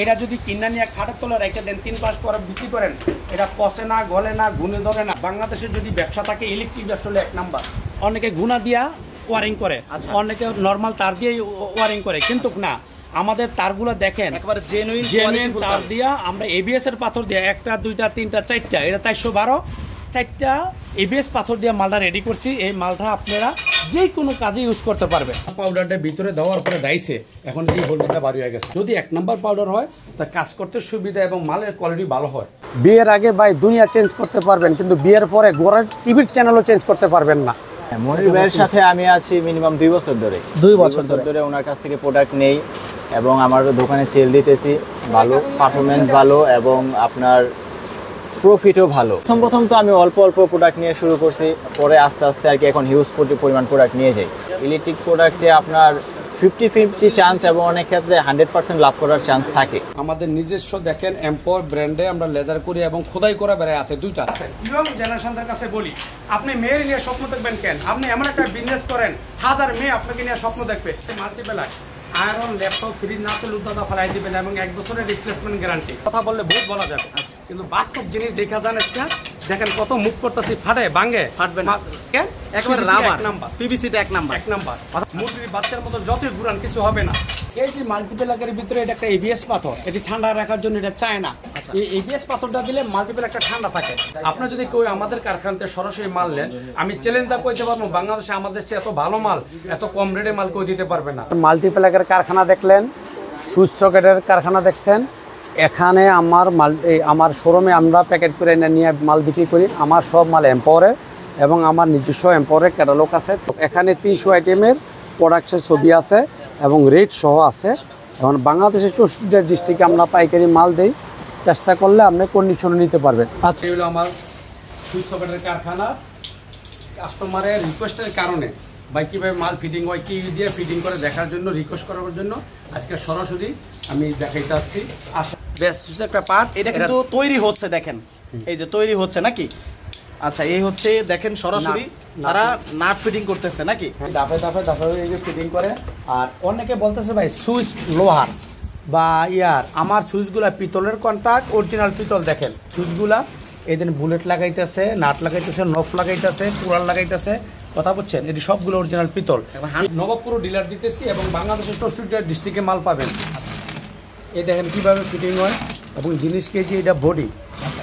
এটা যদি কিনা নিয়ে খাটের তলে রেখে দেন 3 মাস পরে বিক্রি করেন, এটা পচে না, গলে না, গুনে ধরে না। বাংলাদেশে যদি ব্যবসা থাকে ইলেকট্রিক ব্যবসা হলো 1 নাম্বার। অনেকে গুনা দিয়া ওয়ারিং করে, অনেকে নর্মাল তার দিয়ে ওয়ারিং করে, কিন্তু না, আমাদের তারগুলো দেখেন একেবারে জেনুইন তার দিয়া আমরা এবিএস এর পাথর দিয়ে 1টা 2টা 3টা 4টা, এটা 412 4টা এবিএস পাথর দিয়ে মালটা রেডি করছি। এই মালটা আপনারা যে কোনো কাজে ইউজ করতে পারবেন। পাউডারটা ভিতরে দেওয়ার পরে দাইছে, এখন এই হোল্ডারটা বাড়ি হয়ে গেছে। যদি 1 নাম্বার পাউডার হয় তা কাজ করতে সুবিধা এবং মালের কোয়ালিটি ভালো হয়। বিয়ের আগে ভাই দুনিয়া চেঞ্জ করতে পারবেন, কিন্তু বিয়ের পরে গোড়ার টিভির চ্যানেলও চেঞ্জ করতে পারবেন না। মনির ভাইয়ের সাথে আমি আছি মিনিমাম 2 বছর ধরে। 2 বছর ধরে ওনার কাছ থেকে প্রোডাক্ট নেই এবং আমার দোকানে সেল দিতেছি। ভালো পারফরমেন্স ভালো এবং আপনার প্রফিটও ভালো। প্রথম তো আমি অল্প প্রোডাক্ট নিয়ে শুরু করছি, পরে আস্তে আস্তে আর কি এখন হিউজ পরিমাণ প্রোডাক্ট নিয়ে যাই। ইলেকট্রিক প্রোডাক্টে আপনার 50-50 চান্স এবং অনেক ক্ষেত্রে 100% লাভ করার চান্স থাকে। আমাদের নিজস্ব দেখেন এম্পাওয়ার ব্র্যান্ডে আমরা লেজার করি এবং খোদাই করা বেড়ে আছে 2টা। ইয়ং জেনারেশনদের কাছে বলি, আপনি মেয়ের নিয়ে স্বপ্ন দেখবেন কেন? আপনি এমন একটা বিজনেস করেন, 1000 মেয়ে আপনাকে নিয়ে স্বপ্ন দেখবে। মাল্টিপ্লাই আয়রন ল্যাপটপ ফ্রিজ না তো লুদাদা ফেলাই দিবেন এবং 1 বছরের রিপ্লেসমেন্ট গ্যারান্টি। কথা বললে বহুত বলা যাবে, কিন্তু বাস্তব জিনিস দেখা যান। একটা দেখেন কত মুখ করতেছি, ফাটে ভাঙে, ফাটবে না কেন? একেবারে রাবার নাম্বার, পিভিসিটা 1 নাম্বার। মুরগির বাচ্চার মতো যতই ঘুরান কিছু হবে না। এই যে মাল্টিপ্লাকের ভিতরে এটা একটা এবিএস পাথর, এটি ঠান্ডা রাখার জন্য এটা চায় না। এই এবিএস পাথরটা দিলে মাল্টিপ্লাক একটা ঠান্ডা থাকে। আপনার যদি কেউ আমাদের কারখানাতে সরাসরি মাল নেন, আমি চ্যালেঞ্জটা কইতে পারবো, বাংলাদেশে আমাদের দেশে এত ভালো মাল, এত কম রেটে মাল কেউ দিতে পারবে না। মাল্টিপ্লাকের কারখানা দেখলেন, সুইচ সকেটের কারখানা দেখছেন। এখানে আমার শোরুমে আমরা প্যাকেট করে নিয়ে মাল বিক্রি করি। আমার সব মাল এম্পাওয়ারের এবং আমার নিজস্ব এম্পাওয়ারের ক্যাটালগ আছে। এখানে 300 আইটেমের প্রোডাক্টের ছবি আছে এবং রেট সহ আছে। এখন বাংলাদেশের 64টা ডিস্ট্রিক্টে আমরা পাইকারি মাল দেই, চেষ্টা করলে আপনি কন্ডিশনে নিতে পারবেন। আচ্ছা, এই হলো আমার সুইচ সকেটের কারখানা। কাস্টমারের রিকোয়েস্টের কারণে ভাই কীভাবে মাল ফিটিং হয়, কী দিয়ে ফিটিং করে দেখার জন্য, রিকোয়েস্ট করার জন্য আজকে সরাসরি আমি দেখাইতে আসছি। বেশ একটা পার্ট, এটা কিন্তু তৈরি হচ্ছে, দেখেন এই যে তৈরি হচ্ছে নাকি। আচ্ছা, এই হচ্ছে দেখেন সরাসরি তারা নাট ফিটিং করতেছে নাকি, দাফে দাফে দাফে এই যে ফিটিং করে। আর অনেকে বলতেছে ভাই সুইচ লোহার বা আমার সুইচগুলা পিতলের কন্টাক্ট, অরিজিনাল পিতল। দেখেন সুইচগুলা এই দিন বুলেট লাগাইতেছে, নাট লাগাইতেছে, নফ লাগাইতেছে, পুরাল লাগাইতেছে, কথা বলছেন, এটি সবগুলো অরিজিনাল পিতল। নবাবপুর ডিলার দিতেছি এবং বাংলাদেশের 64টা ডিস্ট্রিক্টে মাল পাবেন। এই দেখেন কিভাবে ফিটিং হয় এবং জিনিস কেজি, এটা বডি,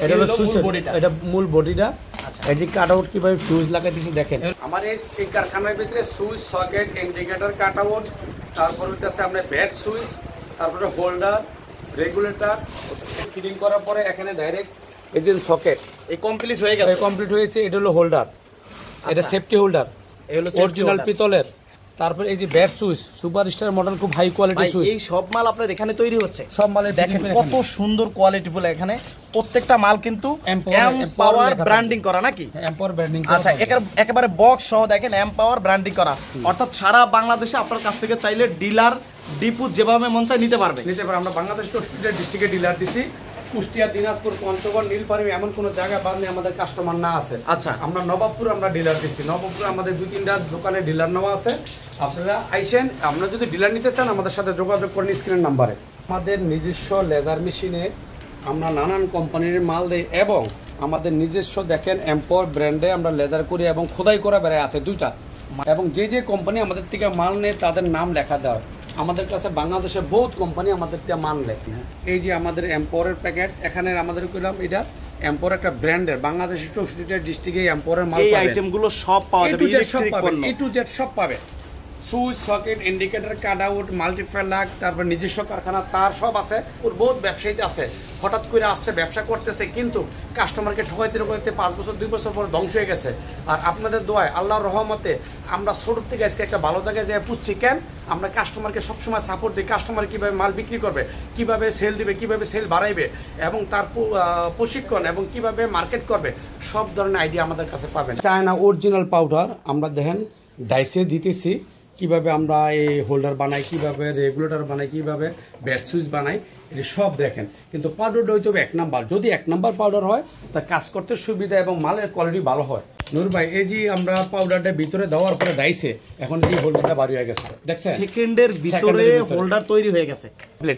এটা হলো সুইচ, এটা মূল বডিটা। এই যে কাট আউট কিভাবে ফিউজ লাগাইতেছি দেখেন। আমার এই কারখানার ভিতরে switch, socket, indicator, cut out, তারপর হইতেছে আপনার ব্যাট সুইচ, তারপরে হোল্ডার, রেগুলেটর ফিটিং করার পরে এখানে ডাইরেক্ট এই যে সকেট এই কমপ্লিট হয়ে গেছে, কমপ্লিট হয়েছে। এটা হলো হোল্ডার, এটা সেফটি হোল্ডার, এই হলো অরিজিনাল পিতলের। তারপর এই যে ব্যাট সুইচ, সুপারস্টার মডেল, খুব হাই কোয়ালিটি সুইচ। এই সব মাল আপনার এখানে তৈরি হচ্ছে, সব মালে দেখেন কত সুন্দর কোয়ালিটিফুল। এখানে প্রত্যেকটা মাল কিন্তু এমপাওয়ার ব্র্যান্ডিং করা নাকি, এমপাওয়ার ব্র্যান্ডিং। আচ্ছা, একেবারে বক্স সহ দেখেন এমপাওয়ার ব্র্যান্ডিং করা, অর্থাৎ সারা বাংলাদেশে আপনার কাছ থেকে চাইলে ডিলার ডিপু যেভাবে মন চায় নিতে পারবে। আমরা বাংলাদেশ 64টা ডিস্ট্রিক্টে ডিলার দিছি। কুষ্টিয়া, দিনাজপুর, পঞ্চগড়, নীলফামারী এমন কোনো জায়গা বাদ নেই আমাদের কাস্টমার না আছে। আচ্ছা, আমরা নবাবপুর আমরা ডিলার দিচ্ছি। নবাবপুরে আমাদের 2-3টা দোকানে ডিলার নেওয়া আছে। আপনারা আইসেন, আমরা যদি ডিলার নিতে চান আমাদের সাথে যোগাযোগ করেন স্ক্রিনের নাম্বারে। আমাদের নিজস্ব লেজার মেশিনে আমরা নানান কোম্পানির মাল দিই এবং আমাদের নিজস্ব দেখেন এম্পাওয়ার ব্র্যান্ডে আমরা লেজার করি এবং খোদাই করা বেড়ে আছে 2টা। এবং যে কোম্পানি আমাদের থেকে মাল নেয় তাদের নাম লেখা দেওয়া। আমাদের কাছে বাংলাদেশে বহুত কোম্পানি আমাদের থেকে মাল লেখে। এই যে আমাদের এম্পাওয়ারের প্যাকেট, এখানে আমাদের কইলাম এটা এম্পাওয়ার একটা ব্র্যান্ডের, বাংলাদেশের 64টা ডিস্ট্রিক্টে এম্পাওয়ারের মাল, এই আইটেমগুলো সব পাওয়া যাবে, ইলেকট্রিক পণ্য A to Z সব পাবে। Switch, socket, indicator, cut out, multiplug, তারপর নিজস্ব কারখানা, তার সব আছে। ওর বহুত ব্যবসায়ী আছে, হঠাৎ করে আসছে, ব্যবসা করতেছে, কিন্তু কাস্টমারকে ঠকাইতে 5 বছর 2 বছর পর ধ্বংস হয়ে গেছে। আর আপনাদের দোয়ায়, আল্লাহর রহমতে আমরা ছোট থেকে আজকে একটা ভালো জায়গায় যেয়ে পুষছি। কেন? আমরা কাস্টমারকে সবসময় সাপোর্ট দিই। কাস্টমার কীভাবে মাল বিক্রি করবে, কীভাবে সেল দিবে, কীভাবে সেল বাড়াইবে এবং তার প্রশিক্ষণ এবং কীভাবে মার্কেট করবে, সব ধরনের আইডিয়া আমাদের কাছে পাবেন। চায়না অরিজিনাল পাউডার আমরা দেখেন ডাইসে দিতেছি, কিভাবে আমরা এই হোল্ডার বানাই, কিভাবে রেগুলেটর বানাই, কিভাবে ব্যাট সুইচ বানাই, এটা সব দেখেন। কিন্তু পাউডারটা হইতে হবে 1 নাম্বার। যদি 1 নাম্বার পাউডার হয় তা কাজ করতে সুবিধা এবং মালের কোয়ালিটি ভালো হয়। নূর ভাই এই যে আমরা পাউডারটা ভিতরে দেওয়ার পরে ডাইছে এখন এই হোল্ডারটা বাড়ি হয়ে গেছে দেখছেন সেকেন্ডের ভিতরে হোল্ডার তৈরি হয়ে গেছে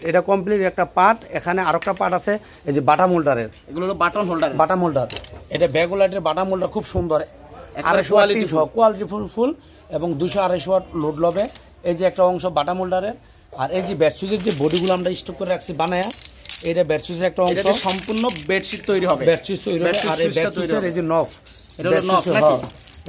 এটা কমপ্লিট একটা পার্ট এখানে আরেকটা পার্ট আছে এই যে বাটাম হোল্ডারের এগুলো হলো বাটন হোল্ডার এটা ব্যাকলাইটের বাটাম হোল্ডার খুব সুন্দর 250 কোয়ালিটি ফুল এবং 200-250 ওয়াট লোড লবে এই যে একটা অংশ বাটাম হোল্ডারের আর এই যে বেডশিটের যে বডিগুলো আমরা স্টক করে রাখছি বানায়া এটা বেডশিটের একটা অংশ সম্পূর্ণ বেডশিট তৈরি হবে বেডশিট তৈরি হবে আর এই বেডশিটের এই যে নব এটা হলো নব নাকি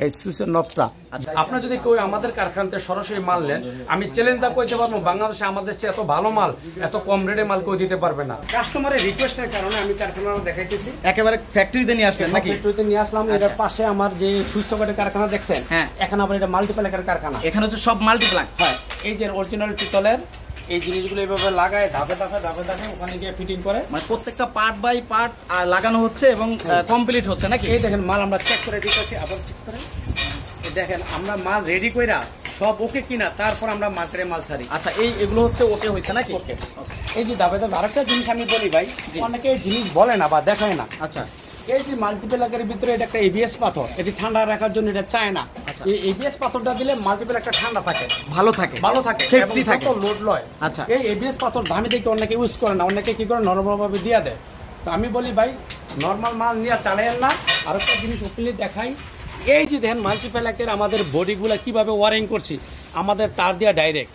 এই সুইচের নবটা আচ্ছা আপনি যদি কেউ আমাদের কারখানাতে সরাসরি মাল নেন আমি চ্যালেঞ্জটা কইতে পারবো বাংলাদেশে আমাদের চেয়ে এত ভালো মাল এত কম রেটে মাল কেউ দিতে পারবে না কাস্টমারের রিকোয়েস্টের কারণে আমি কারখানা দেখাইতেছি একেবারে ফ্যাক্টরিতে নিয়ে আসবেন নাকি ফ্যাক্টরিতে নিয়ে আসলাম এর পাশে আমার যে সুইচ সকেটের কারখানা দেখছেন এখানে আবার এটা মাল্টিপ্লাকের কারখানা এখানে হচ্ছে সব মাল্টিপ্লাক হ্যাঁ এই যে অরিজিনাল পিতলের এই জিনিসগুলো এইভাবে লাগায় ধাপে ওখানে গিয়ে ফিটিং করে মানে প্রত্যেকটা পার্ট বাই পার্ট লাগানো হচ্ছে এবং কমপ্লিট হচ্ছে নাকি এই দেখেন মাল আমরা চেক করে দিতেছি আবার চেক করে দেখেন আমরা মাল রেডি কইরা সব ওকে কিনা তারপর আমরা মার্কেটে মাল ছাড়ি আচ্ছা এগুলো হচ্ছে ওকে হইছে নাকি ওকে এই যে ধাপে আরেকটা জিনিস আমি বলি ভাই অনেকে জিনিস বলে না বা দেখায় না আচ্ছা এই যে মাল্টিপ্লাকের ভিতরে এটা একটা এবিএস পাথর এটি ঠান্ডা রাখার জন্য এটা চায় না এই এবিএস পাথরটা দিলে মাল্টিপ্লাক একটা ঠান্ডা থাকে ভালো থাকে সেফটি থাকে লোড লয় আচ্ছা এই এবিএস পাথর দামি দেখে অনেকে ইউজ করে না অনেকে কি করে নরমালভাবে দিয়ে দেয় তো আমি বলি ভাই নরমাল মাল নিয়ে চালায়েন না আর একটা জিনিস ওপেনলি দেখাই এই যে দেখেন মাল্টিপ্লাকের আমাদের বডিগুলা কিভাবে ওয়ারিং করছি আমাদের তার দিয়া ডাইরেক্ট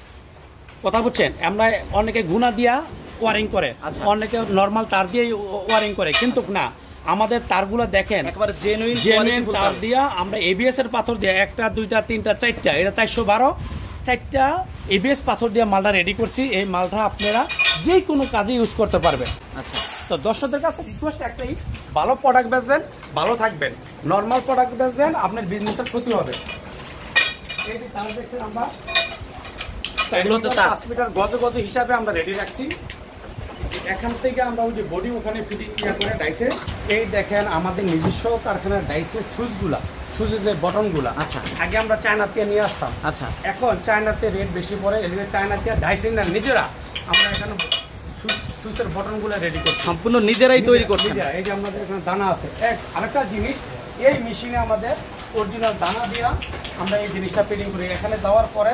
কথা বুঝছেন আমরা অনেকে গুণা দিয়া ওয়ারিং করে অনেকে নরমাল তার দিয়ে ওয়ারিং করে কিন্তু না আমাদের তারগুলো দেখেন একেবারে জেনুইন তার দিয়া আমরা এবিএস এর পাথর দিয়া একটা দুইটা তিনটা চারটা এটা 412 চারটা এবিএস পাথর দিয়ে মালটা রেডি করছি এই মালটা আপনারা যে কোনো কাজে ইউজ করতে পারবেন আচ্ছা তো দর্শকদের কাছে রিকোয়েস্ট একটাই ভালো প্রোডাক্ট বেচবেন ভালো থাকবেন নরমাল প্রোডাক্ট বেচবেন আপনার বিজনেসের ক্ষতি হবে এই যে তার দেখছেন আমরা 5 মিটার গজ হিসাবে আমরা রেডি রাখছি এখান থেকে আমরা ওই যে বডি ওখানে ফিটিং করে ডাইসে এই দেখেন আমাদের নিজস্ব কারখানার ডাইসের সুইচের যে বটনগুলা আচ্ছা আগে আমরা চায়না থেকে নিয়ে আসতাম আচ্ছা এখন চায়নাতে রেট বেশি পড়ে এদিকে চায়না থেকে ডাইসের না নিজেরা আমরা এখানে সুইচের বটনগুলো রেডি করছি সম্পূর্ণ নিজেরাই তৈরি করছি এই যে আমাদের এখানে দানা আছে আরেকটা জিনিস এই মেশিনে আমাদের অরিজিনাল দানা দিয়ে আমরা এই জিনিসটা ফিটিং করি এখানে দেওয়ার পরে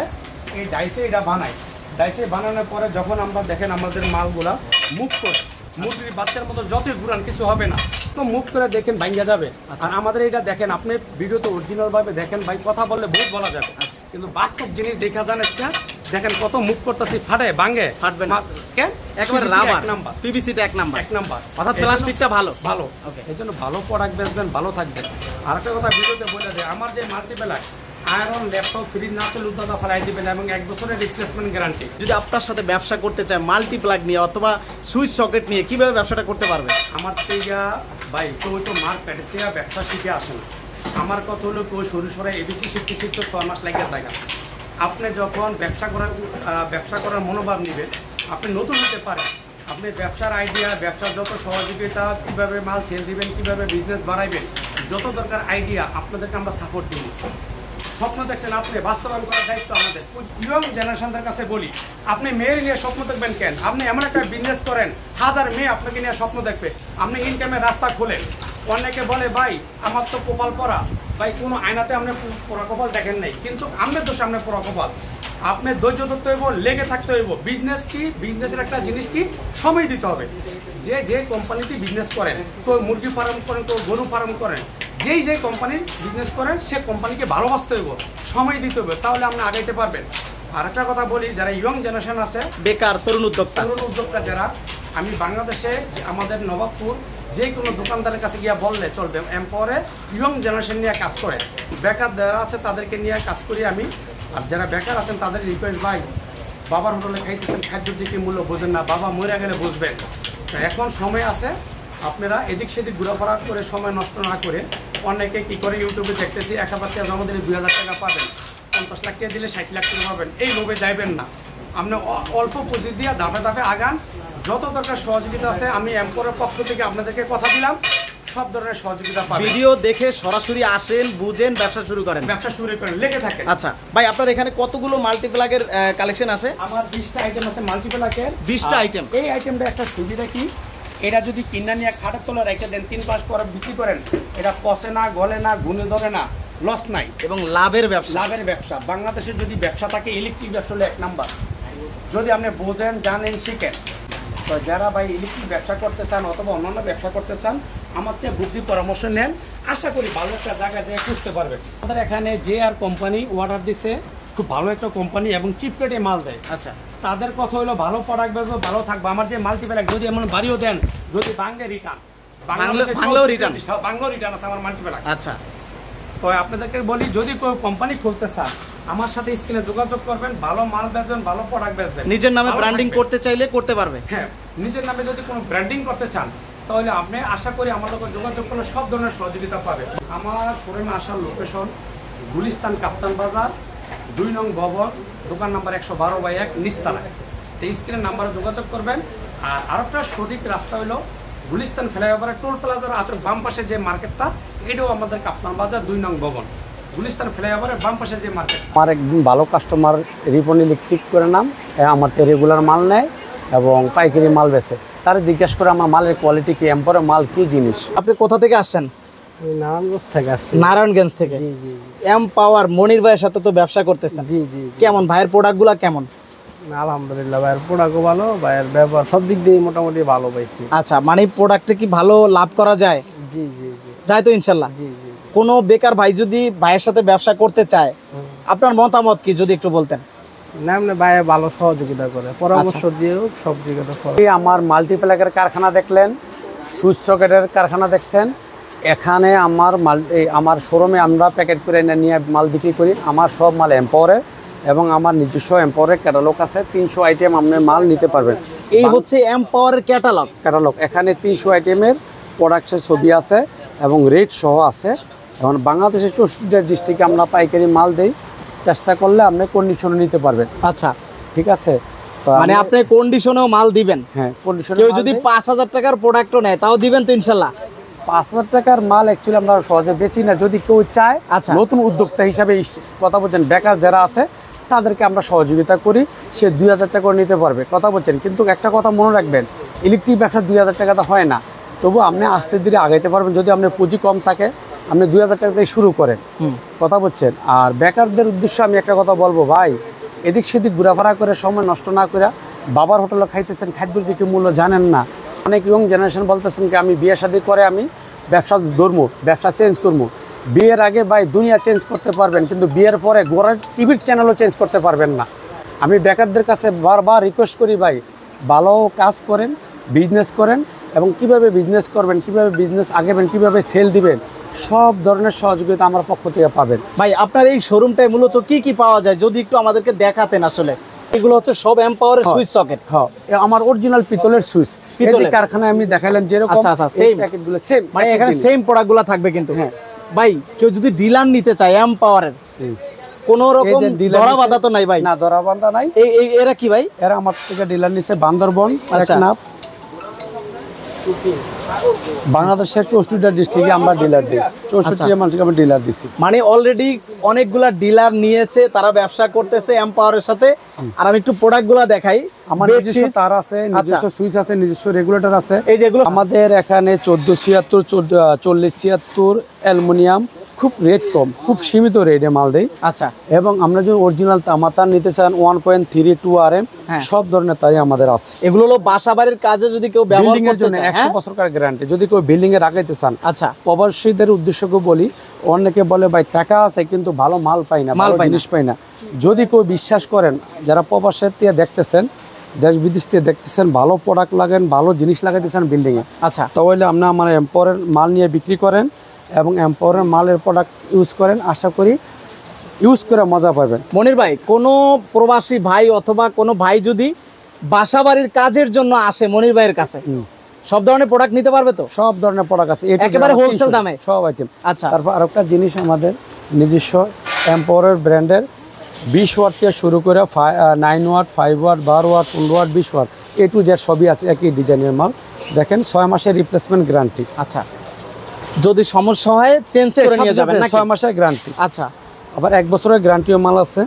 এই ডাইসে এটা বানাই ডাইসে বানানোর পরে যখন আমরা দেখেন আমাদের মালগুলা মুভ করে মুরগির বাচ্চার মতো যতই ঘুরান কিছু হবে না তো মুভ করে দেখেন ভাঙ্গা যাবে আর আমাদের এটা দেখেন আপনি ভিডিওতে অরিজিনাল ভাবে দেখেন ভাই কথা বললে বহুত বলা যাবে কিন্তু বাস্তব জিনিস দেখা যান একটা দেখেন কত মুভ করতেছি ফাটবে ফাটবে না কেন একেবারে রাবার নাম্বার পিভিসিটা এক নাম্বার অর্থাৎ প্লাস্টিকটা ভালো ওকে এইজন্য ভালো প্রোডাক্ট বেচবেন ভালো থাকবেন আরেকটা কথা ভিডিওতে বলে দেয় আমার যে মাল্টিপ্লাক আয়রন ল্যাপটপ ফ্রিজ না চলে উদ্যোগটা ফেলাই দিবেন এবং 1 বছরের রিপ্লেসমেন্ট গ্যারান্টি যদি আপনার সাথে ব্যবসা করতে চায় মাল্টিপ্লাগ নিয়ে অথবা সুইচ সকেট নিয়ে কিভাবে ব্যবসাটা করতে পারবে আমার থেকে ভাই কেউ তো মার্কেট থেকে ব্যবসা শিখে আসেন আমার কথা হলো কেউ সরে এবিসি শিখতে 6 মাস লাগে থাকে আপনি যখন ব্যবসা করার মনোভাব নেবেন আপনি নতুন হতে পারেন আপনি ব্যবসার আইডিয়া ব্যবসার যত সহযোগিতা কীভাবে মাল সেল দিবেন কীভাবে বিজনেস বাড়াইবেন যত দরকার আইডিয়া আপনাদেরকে আমরা সাপোর্ট দিব স্বপ্ন দেখছেন আপনি বাস্তবায়ন করার দায়িত্ব আমাদের ইয়ং জেনারেশনদের কাছে বলি আপনি মেয়ের নিয়ে স্বপ্ন দেখবেন কেন আপনি এমন একটা বিজনেস করেন 1000 মেয়ে আপনাকে নিয়ে স্বপ্ন দেখবে আপনি ইনকামের রাস্তা খোলেন অনেকে বলে ভাই আমার তো কপাল পরা ভাই কোনো আয়নাতে আপনি পোড়া কপাল দেখেন নাই কিন্তু আমাদের দোষে আপনার পোড়া কপাল আপনি ধৈর্য ধরতে হইব লেগে থাকতে হইব বিজনেস কি বিজনেসের একটা জিনিস কি সময় দিতে হবে যে কোম্পানিতে বিজনেস করেন কেউ মুরগি ফার্ম করেন কেউ গরু ফার্ম করেন যে কোম্পানির বিজনেস করেন সে কোম্পানিকে ভালোবাসতে হইব সময় দিতে হবে তাহলে আপনি আগাইতে পারবেন আর একটা কথা বলি যারা ইয়ং জেনারেশন আছে বেকার তরুণ উদ্যোক্তা যারা আমি বাংলাদেশে আমাদের নবাবপুর যে কোনো দোকানদারের কাছে গিয়ে বললে চলবে এম্পাওয়ারে ইয়ং জেনারেশন নিয়ে কাজ করে বেকার যারা আছে তাদেরকে নিয়ে কাজ করি আমি আর যারা বেকার আছেন তাদের রিকোয়েস্ট ভাই বাবার হোটেলে খাইতেছেন খাদ্য যে কি মূল্য বোঝেন না বাবা মরে গেলে বুঝবেন এখন সময় আছে আপনারা এদিক সেদিক ঘোরাফেরা করে সময় নষ্ট না করে অনেকে কি করে ইউটিউবে দেখতেছি 1000 টাকা জমা দিলে 2000 টাকা পাবেন 50 লাখ টাকা দিলে 60 লাখ টাকা পাবেন এই লোভে যাইবেন না আপনি অল্প পুঁজি দিয়ে ধাপে আগান যত দরকার সহযোগিতা আছে আমি এম্পোরের পক্ষ থেকে আপনাদেরকে কথা দিলাম সব ধরনের সহযোগিতা পাবেন ভিডিও দেখে সরাসরি আসেন বুঝেন ব্যবসা শুরু করেন লেগে থাকেন আচ্ছা ভাই আপনার এখানে কতগুলো মাল্টিপ্লাগের কালেকশন আছে আমার 20টা আইটেম আছে মাল্টিপ্লাগের 20টা আইটেম এই আইটেমটা একটা সুবিধা কি এটা যদি কিনা নিয়ে খাটের তলে রেখে দেন 3 মাস পরে বিক্রি করেন, এটা পচে না, গলে না, গুনে ধরে না, লস নাই এবং লাভের ব্যবসা। বাংলাদেশের যদি ব্যবসা থাকে ইলেকট্রিক ব্যবসা হলো 1 নাম্বার। যদি আপনি বোঝেন, জানেন, শিখেন। তো যারা ভাই ইলেকট্রিক ব্যবসা করতে চান অথবা অন্যান্য ব্যবসা করতে চান, আমার থেকে বুদ্ধি পরামর্শ নেন, আশা করি ভালো একটা জায়গায় যেয়ে খুঁজতে পারবেন। আমাদের এখানে JR কোম্পানি অর্ডার দিছে, খুব ভালো একটা কোম্পানি এবং চিপ রেটে মাল দেয়। আচ্ছা, তাদের কথা হলো ভালো প্রোডাক্ট বেচবো, ভালো থাকবো। আমার যে মাল্টিপ্যাক যদি এমন বাড়িও দেন, যদি বাংলা রিটার্ন, বাংলাও রিটার্ন আছে আমার মাল্টিপ্যাক। আচ্ছা, তো আপনাদেরকে বলি, যদি কোনো কোম্পানি খুলতে চান আমার সাথে স্ক্রিনে যোগাযোগ করবেন, ভালো মাল বেচবেন, ভালো প্রোডাক্ট বেচবেন। নিজের নামে ব্র্যান্ডিং করতে চাইলে করতে পারবে। হ্যাঁ, নিজের নামে যদি কোনো ব্র্যান্ডিং করতে চান তাহলে আপনি আশা করি আমার লোকের যোগাযোগ করলে সব ধরনের সহযোগিতা পাবে। আমার শোরুমে আসার লোকেশন গুলিস্তান কাপ্তান বাজার 2 নং ভবন, দোকান নাম্বার 112/1 নিচতলায়। এই স্ক্রিনের নাম্বারে যোগাযোগ করবেন। আর আরেকটা সঠিক রাস্তা হলো গুলিস্তান ফ্লাইওভারের টোল প্লাজার বাম পাশে যে মার্কেটটা, এটাও আমাদের কাপ্তান বাজার 2 নং ভবন, গুলিস্তান ফ্লাইওভারের বাম পাশে যে মার্কেট। আমার একদিন ভালো কাস্টমার রিপন ইলেকট্রিক করে নাম, আমার তো রেগুলার মাল নেয় এবং পাইকারি মাল বেচে। তারা জিজ্ঞেস করে আমার মালের কোয়ালিটি কি, এম্পোরের মাল কি জিনিস। আপনি কোথা থেকে আসছেন? নারায়ণগঞ্জ থেকে আসছি। নারায়ণগঞ্জ থেকে। জি জি। এমপাওয়ার মনির ভাইয়ের সাথে তো ব্যবসা করতেছেন। জি জি। কেমন ভাইয়ের প্রোডাক্টগুলো কেমন? আলহামদুলিল্লাহ, ভাইয়ের প্রোডাক্টও ভালো, ভাইয়ের ব্যবহার সব দিক দিয়ে মোটামুটি ভালো পাইছি। আচ্ছা, মানে প্রোডাক্টে কি ভালো লাভ করা যায়? জি জি জি। যায় তো ইনশাল্লাহ। জি জি। কোনো বেকার ভাই যদি ভাইয়ের সাথে ব্যবসা করতে চায়, আপনার মতামত কি যদি একটু বলতেন? না, এমনি ভাই ভালো সহযোগিতা করে, পরামর্শ দিয়েও সব জায়গাতে করে। আমার মাল্টিপ্যাকের কারখানা দেখলেন, সুইচ সকেটের কারখানা দেখছেন। এখানে আমার শোরুমে আমরা প্যাকেট করে নিয়ে মাল বিক্রি করি। আমার সব মাল এম্পাওয়ারে এবং আমার নিজস্ব এম্পাওয়ারের ক্যাটালগ আছে। 300 আইটেম আপনি মাল নিতে পারবেন। এই হচ্ছে এমপাওয়ারের ক্যাটালগ। এখানে 300 আইটেমের প্রোডাক্টের ছবি আছে এবং রেট সহ আছে। এখন বাংলাদেশের 64টা ডিস্ট্রিক্টে আমরা পাইকারি মাল দেই। চেষ্টা করলে আপনি কন্ডিশনে নিতে পারবেন। আচ্ছা, ঠিক আছে। মানে আপনি কন্ডিশনেও মাল দিবেন? হ্যাঁ, কন্ডিশনে। কেউ যদি 5000 টাকার প্রোডাক্টও নেয় তাও দিবেন তো ইনশাল্লাহ? 5000 টাকার মাল অ্যাকচুয়ালি আমরা সহজে বেচি না। যদি কেউ চায়, আচ্ছা, নতুন উদ্যোক্তা হিসাবে কথা বলছেন, বেকার যারা আছে তাদেরকে আমরা সহযোগিতা করি, সে 2000 টাকা করে নিতে পারবে। কথা বলছেন, কিন্তু একটা কথা মনে রাখবেন, ইলেকট্রিক ব্যবসা 2000 টাকাতে হয় না। তবু আপনি আস্তে ধীরে আগাইতে পারবেন। যদি আপনার পুঁজি কম থাকে, আপনি 2000 টাকা থেকে শুরু করেন। কথা বলছেন। আর বেকারদের উদ্দেশ্যে আমি একটা কথা বলবো, ভাই এদিক সেদিক ঘোরাফেরা করে সময় নষ্ট না করে বাবার হোটেলে খাইতেছেন, খাদ্যের যে কি মূল্য জানেন না। অনেক ইয়ং জেনারেশন বলতেছেন কি আমি বিয়ে শাদী করে আমি ব্যবসা ধরবো, ব্যবসা চেঞ্জ করবো। বিয়ের আগে ভাই দুনিয়া চেঞ্জ করতে পারবেন, কিন্তু বিয়ের পরে গোড়ার টিভির চ্যানেলও চেঞ্জ করতে পারবেন না। আমি বেকারদের কাছে বারবার রিকোয়েস্ট করি, ভাই ভালো কাজ করেন, বিজনেস করেন এবং কিভাবে বিজনেস করবেন, কিভাবে বিজনেস আগাবেন, কিভাবে সেল দিবেন, সব ধরনের সহযোগিতা আমার পক্ষ থেকে পাবেন। ভাই আপনার এই শোরুমটায় মূলত কি কি পাওয়া যায় যদি একটু আমাদেরকে দেখাতেন? আসলে এগুলো হচ্ছে সব এমপাওয়ারের সুইচ সকেট। হ্যাঁ, আমার অরিজিনাল পিতলের সুইচ। এই যে কারখানায় আমি দেখাইলাম যেরকম, আচ্ছা আচ্ছা, সেম প্যাকেটগুলো সেম, মানে এখানে সেম প্রোডাক্টগুলো থাকবে কিন্তু। হ্যাঁ ভাই, কেউ যদি ডিলার নিতে চায় এমপাওয়ারের, কোন রকম ধরা বাঁধা তো নাই ভাই? না, ধরা বাঁধা নাই। এরা কি ভাই? এরা আমার থেকে ডিলার নিছে বান্দরবন, টেকনাফ, বাংলাদেশের 64টা ডিস্ট্রিক্টে আমরা ডিলার দিই। 64টা মানুষকে আমরা ডিলার দিছি। মানে অলরেডি অনেকগুলা ডিলার নিয়েছে, তারা ব্যবসা করতেছে এমপাওয়ারের সাথে। আর আমি একটু প্রোডাক্টগুলো দেখাই। আমার নিজস্ব তার আছে, নিজস্ব সুইচ আছে, নিজস্ব রেগুলেটর আছে। এই যেগুলো আমাদের এখানে 1476, 4076 অ্যালুমিনিয়াম, খুব রেট কম, খুব সীমিত রেটে মাল দেয়। আচ্ছা, এবং আমরা যদি অরিজিনাল তামাতার নিতে চান 1.32 RM, সব ধরনের তারই আমাদের আছে। এগুলো হলো বাসাবাড়ির কাজে যদি কেউ ব্যবহার করতে চায়, 100 বছরকার গ্যারান্টি। যদি কেউ বিল্ডিং এ রাখাইতে চান। আচ্ছা, প্রবাসীদের উদ্দেশ্যকে বলি, অনেকে বলে ভাই টাকা আছে কিন্তু ভালো মাল পাই না, ভালো জিনিস পাই না। যদি কেউ বিশ্বাস করেন, যারা প্রবাসের থেকে দেখতেছেন, দেশ বিদেশ থেকে দেখতেছেন, ভালো প্রোডাক্ট লাগেন, ভালো জিনিস লাগাইতেছেন বিল্ডিং এ, আচ্ছা, তাহলে আপনি আমার এম্পাওয়ারের মাল নিয়ে বিক্রি করেন এবং এম্পাওয়ারের মালের প্রোডাক্ট ইউজ করেন। আশা করি ইউজ করে মজা পাবেন। মনির ভাই, কোনো প্রবাসী ভাই অথবা কোনো ভাই যদি বাসাবাড়ির কাজের জন্য আসে মনির ভাইয়ের কাছে, সব ধরনের প্রোডাক্ট নিতে পারবে তো? সব ধরনের প্রোডাক্ট আছে, একেবারে হোলসেল দামে সব আইটেম। আচ্ছা, তারপর আরেকটা জিনিস, আমাদের নিজস্ব এম্পাওয়ারের ব্র্যান্ডের 20 ওয়াট থেকে শুরু করে 9 watt, 5 watt, 12 watt, 15 watt, 20 watt, A to Z সবই আছে, একই ডিজাইনের মাল। দেখেন 6 মাসের রিপ্লেসমেন্ট গ্যারান্টি। আচ্ছা, যদি সমস্যা হয় চেঞ্জ করে নিয়ে যাবেন নাকি? 6 মাসের গ্যারান্টি। আচ্ছা, আবার 1 বছরের গ্যারান্টিও মাল আছে।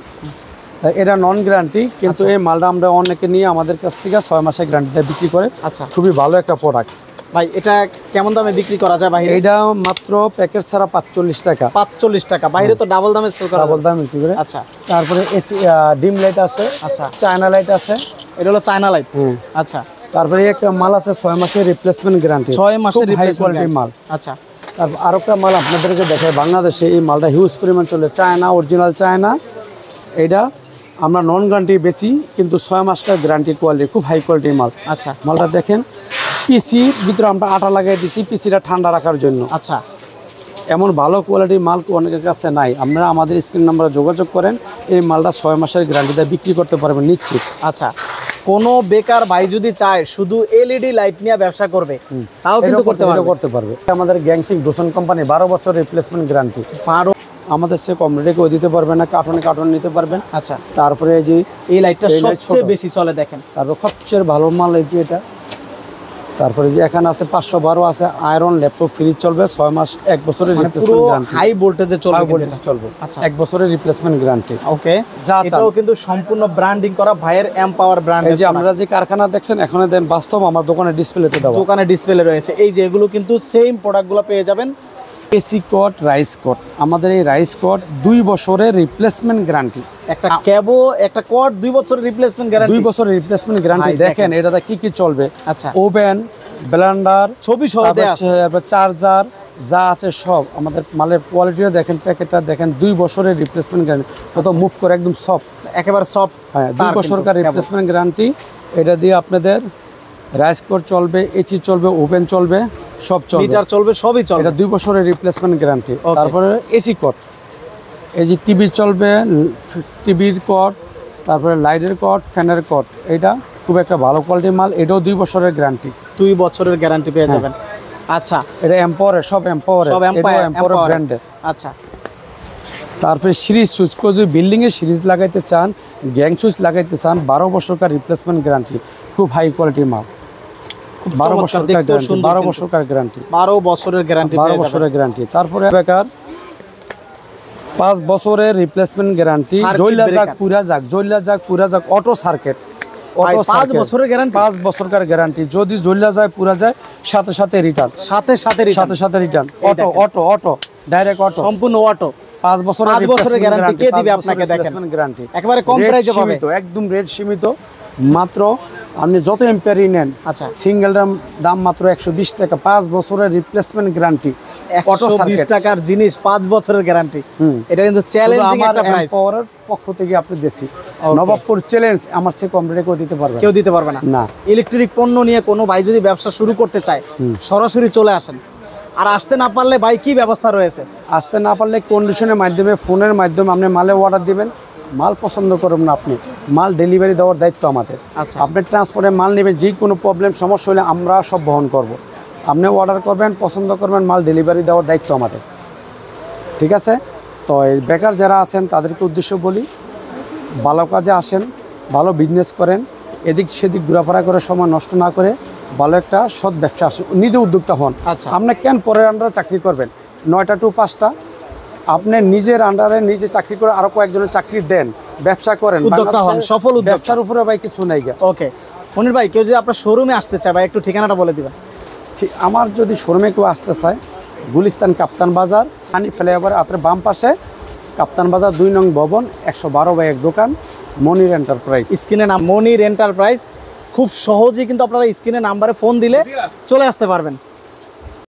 তাই এটা নন গ্যারান্টি, কিন্তু এই মালটা আমরা অনেকে নিয়ে আমাদের কাছ থেকে 6 মাসের গ্যারান্টিতে বিক্রি করে। আচ্ছা, খুবই ভালো একটা প্রোডাক্ট ভাই। এটা কেমন দামে বিক্রি করা যায় বাইরে? এটা মাত্র প্যাকেট ছাড়া 45 টাকা। 45 টাকা। বাইরে তো ডাবল দামে সেল করা, ডাবল দামে বিক্রি করে। আচ্ছা, তারপরে এসি ডিম লাইট আছে, আচ্ছা, চায়না লাইট আছে। এটা হলো চায়না লাইট। আচ্ছা, তারপরে একটা মাল আছে 6 মাসের রিপ্লেসমেন্ট গ্যারান্টি। 6 মাসের রিপ্লেসমেন্ট মাল। আচ্ছা, তারপর আরেকটা মাল আপনাদেরকে দেখায়, বাংলাদেশে এই মালটা হিউজ পরিমাণ চলে, চায়না, অরিজিনাল চায়না। এটা আমরা নন গ্যারান্টি বেশি, কিন্তু 6 মাসের গ্যারান্টি কোয়ালিটি, খুব হাই কোয়ালিটির মাল। আচ্ছা, মালটা দেখেন, পিসির ভিতরে আমরা আটা লাগাই দিচ্ছি পিসিটা ঠান্ডা রাখার জন্য। আচ্ছা, এমন ভালো কোয়ালিটির মাল অনেকের কাছে নাই। আপনারা আমাদের স্ক্রিন নাম্বারে যোগাযোগ করেন, এই মালটা 6 মাসের গ্যারান্টিতে বিক্রি করতে পারবেন নিশ্চিত। আচ্ছা, কোনো বেকার ভাই যদি চায় শুধু এলইডি লাইট নিয়ে ব্যবসা করবে, তাও কিন্তু করতে পারবে। আমাদের গ্যাংচিং ডোসন কোম্পানি 12 বছর রিপ্লেসমেন্ট গ্যারান্টি। 12 আমাদের সে কম রেটে কেউ দিতে পারবে না, কার্টন নিতে পারবেন। আচ্ছা, তারপরে এই যে এই লাইটটা সবচেয়ে বেশি চলে দেখেন, তারপর সবচেয়ে ভালো মাল এই যে এটা। তারপরে যে এখানে আছে 512 আছে, আয়রন ল্যাপটপ ফ্রিজ চলবে 6 মাস 1 বছরের রিপ্লেসমেন্ট গ্যারান্টি। হাই ভোল্টেজে চলবে। আচ্ছা, 1 বছরের রিপ্লেসমেন্ট গ্যারান্টি। ওকে, এটাও কিন্তু সম্পূর্ণ ব্র্যান্ডিং করা ভাইয়ের এমপাওয়ার ব্র্যান্ড। এই যে আমরা যে কারখানা দেখছেন এখানে দেন, বাস্তব আমার দোকানে ডিসপ্লেতে দেওয়া, দোকানে ডিসপ্লে রয়েছে। এই যে এগুলো কিন্তু সেম প্রোডাক্টগুলো পেয়ে যাবেন। AC code, rice code. আমাদের এই রাইস কোড 2 বছরের রিপ্লেসমেন্ট গ্যারান্টি। একটা ক্যাবো, একটা কোড 2 বছরের রিপ্লেসমেন্ট গ্যারান্টি। 2 বছরের রিপ্লেসমেন্ট গ্যারান্টি। দেখেন এটাতে কি কি চলবে। আচ্ছা, ওভেন, ব্লেন্ডার, ছবি সহ দেয়া আছে, চার্জার যা আছে সব। আমাদের মালের কোয়ালিটিটা দেখেন, প্যাকেটটা দেখেন, 2 বছরের রিপ্লেসমেন্ট গ্যারান্টি। কত মুভ করে একদম সফট, একেবারে সফট। হ্যাঁ, 2 বছরকার রিপ্লেসমেন্ট গ্যারান্টি। এটা দিয়ে আপনাদের রাইস কোড চলবে, এসি চলবে, ওভেন চলবে, সব চলবে, মিটার চলবে, সবই চলবে। এটা 2 বছরের রিপ্লেসমেন্ট গ্যারান্টি। তারপরে এসি কোড, এই যে টিভি চলবে, টিভির কোড, তারপরে লাইটের কোড, ফ্যানের কোড। এটা খুব একটা ভালো কোয়ালিটির মাল, এটাও 2 বছরের গ্যারান্টি। 2 বছরের গ্যারান্টি পেয়ে যাবেন। আচ্ছা, এটা এম্পাওয়ারের, সব এম্পাওয়ারের, এম্পাওয়ার ব্র্যান্ডের। আচ্ছা, তারপরে সিরিজ সুইচ, যদি বিল্ডিং এ সিরিজ লাগাইতে চান, গ্যাং সুইচ লাগাইতে চান, 12 বছরকার রিপ্লেসমেন্ট গ্যারান্টি। খুব হাই কোয়ালিটির মাল, 12 বছরকার গ্যারান্টি, 12 বছরকার গ্যারান্টি, 12 বছরের গ্যারান্টি, 12 বছরের গ্যারান্টি। তারপরে বেকার 5 বছরের রিপ্লেসমেন্ট গ্যারান্টি। জইলা যাক পুরা যাক অটো সার্কিট, 5 বছরের গ্যারান্টি, 5 বছরকার গ্যারান্টি। যদি জইলা যায় পুরা যায়, সাথে রিটার্ন, সাথে রিটার্ন। অটো ডাইরেক্ট অটো, সম্পূর্ণ অটো। 5 বছরের গ্যারান্টি কে দিবে আপনাকে? দেখেন গ্যারান্টি একেবারে কম প্রাইসে পাবে, একদম রেট সীমিত। মাত্র আপনি যত এম্পিয়ারই নেন, আচ্ছা, সিঙ্গেল দাম মাত্র 120 টাকা। 5 বছরের রিপ্লেসমেন্ট গ্যারান্টি, 120 টাকার জিনিস 5 বছরের গ্যারান্টি। এটা কিন্তু চ্যালেঞ্জিং একটা প্রাইস। এম্পাওয়ারের পক্ষ থেকে আপনি দেশি নবাবপুর চ্যালেঞ্জ, আমার চেয়ে কম রেটে কেউ দিতে পারবে না। ইলেকট্রিক পণ্য নিয়ে কোনো ভাই যদি ব্যবসা শুরু করতে চায়, সরাসরি চলে আসেন। আর আসতে না পারলে ভাই কি ব্যবস্থা রয়েছে? আসতে না পারলে কন্ডিশনের মাধ্যমে, ফোনের মাধ্যমে আপনি মালে অর্ডার দিবেন। মাল পছন্দ করবেন না আপনি, মাল ডেলিভারি দেওয়ার দায়িত্ব আমাদের। আচ্ছা, আপনি ট্রান্সপোর্টে মাল নেবেন, যে কোনো প্রবলেম সমস্যা হলে আমরা সব বহন করব। আপনি অর্ডার করবেন, পছন্দ করবেন, মাল ডেলিভারি দেওয়ার দায়িত্ব আমাদের। ঠিক আছে? তো এই বেকার যারা আছেন তাদেরকে উদ্দেশ্য বলি, ভালো কাজে আসেন, ভালো বিজনেস করেন, এদিক সেদিক ঘোরাফেরা করে সময় নষ্ট না করে ভালো একটা সৎ ব্যবসা আসুন, নিজে উদ্যোক্তা হন। আচ্ছা, আপনি কেন পরের আন্ডারে চাকরি করবেন? 9টা to 5টা আপনি নিজের আন্ডারে নিজে চাকরি করে আরো কয়েকজনের চাকরি দেন, ব্যবসা করেন, উদ্যোক্তা হন, সফল উদ্যোক্তা। ব্যবসার উপরে ভাই কিছু নাই। ওকে মনির ভাই, কেউ যদি আপনার শোরুমে আসতে চায় ভাই, একটু ঠিকানাটা বলে দিবেন। ঠিক, আমার যদি শোরুমে কেউ আসতে চায়, গুলিস্তান কাপ্তান বাজার, পানি ফ্লাইওভার আত্রে বাম পাশে, কাপ্তান বাজার 2 নং ভবন, 112/1 দোকান, মনির এন্টারপ্রাইজ। স্ক্রিনে নাম মনির এন্টারপ্রাইজ। খুব সহজেই কিন্তু আপনারা স্ক্রিনে নাম্বারে ফোন দিলে চলে আসতে পারবেন।